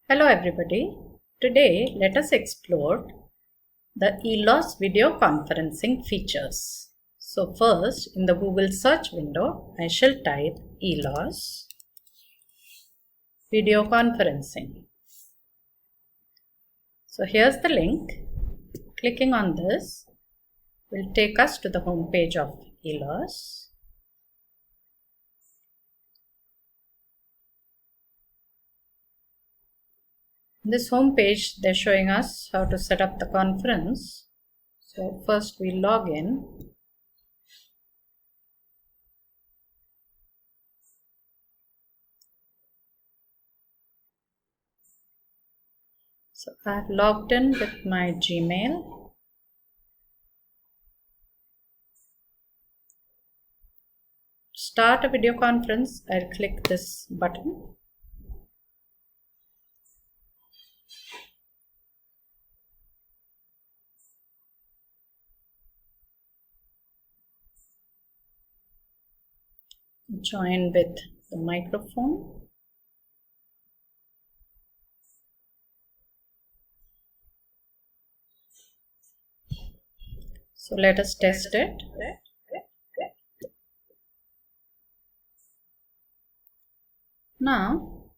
Hello everybody. Today let us explore the Elos video conferencing features. So first in the Google search window I shall type Elos video conferencing. So here's the link. Clicking on this will take us to the home page of Elos. In this home page, they're showing us how to set up the conference. So first we log in. So I've logged in with my Gmail. To start a video conference, I'll click this button. Join with the microphone. So let us test it. Now,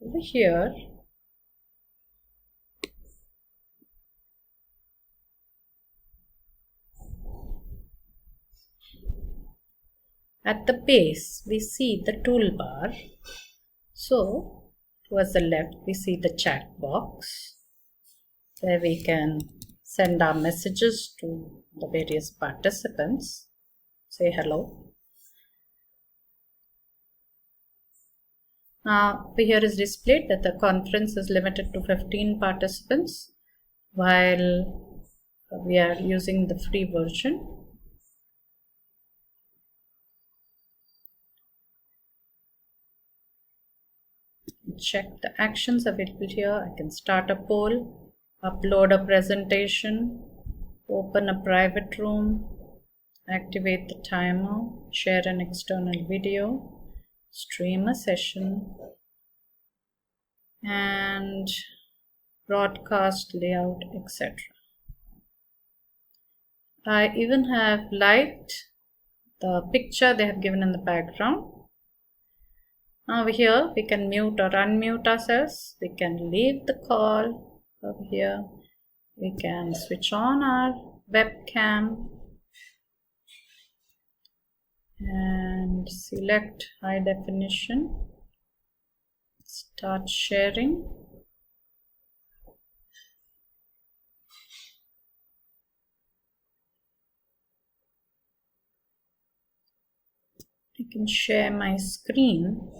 over here, at the base, we see the toolbar. So, towards the left, we see the chat box where we can send our messages to the various participants. Say hello. Now, here is displayed that the conference is limited to 15 participants while we are using the free version. Check the actions available here. I can start a poll, upload a presentation, open a private room, activate the timer, share an external video, stream a session, and broadcast layout, etc. I even have liked the picture they have given in the background. Over here we can mute or unmute ourselves. We can leave the call. Over here we can switch on our webcam and select high definition. Start sharing. I can share my screen.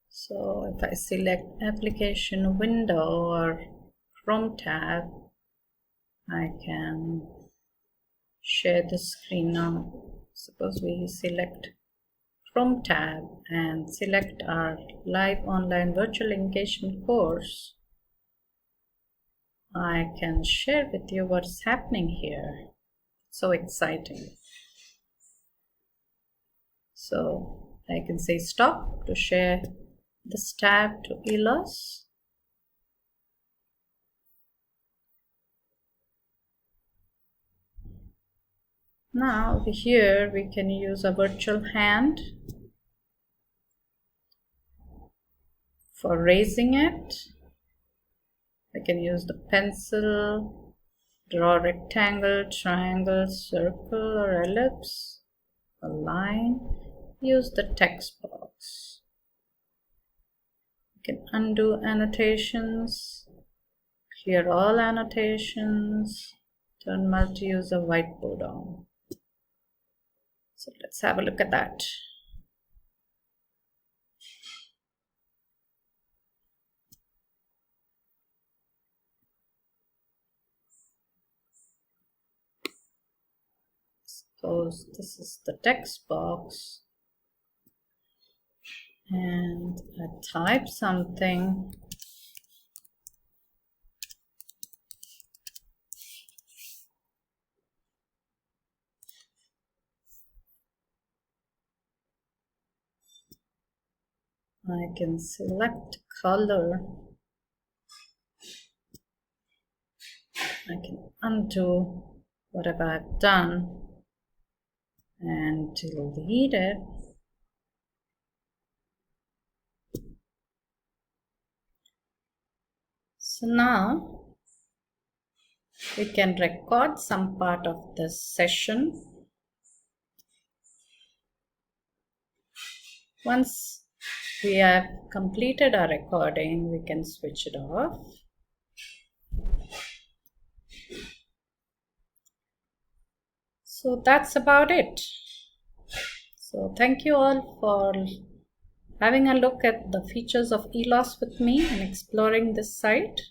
So if I select application window or Chrome tab, I can share the screen now. Suppose we select Chrome tab and select our live online virtual engagement course. I can share with you what's happening here. So exciting. So I can say stop to share this tab to Elos. Now over here we can use a virtual hand for raising it. I can use the pencil, draw a rectangle, triangle, circle or ellipse, a line, use the text box. You can undo annotations, clear all annotations, turn multi-user whiteboard on. So let's have a look at that. Suppose this is the text box and I type something. I can select color. I can undo whatever I've done and delete it. So now we can record some part of this session. Once we have completed our recording, we can switch it off. So that's about it. So thank you all for having a look at the features of Elos with me and exploring this site.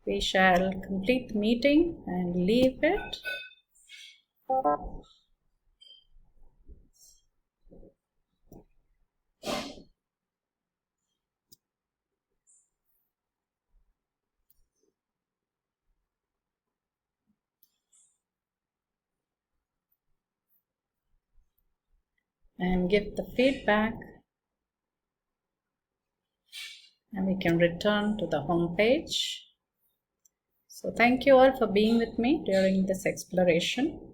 We shall complete the meeting and leave it. And give the feedback, and we can return to the home page. So thank you all for being with me during this exploration.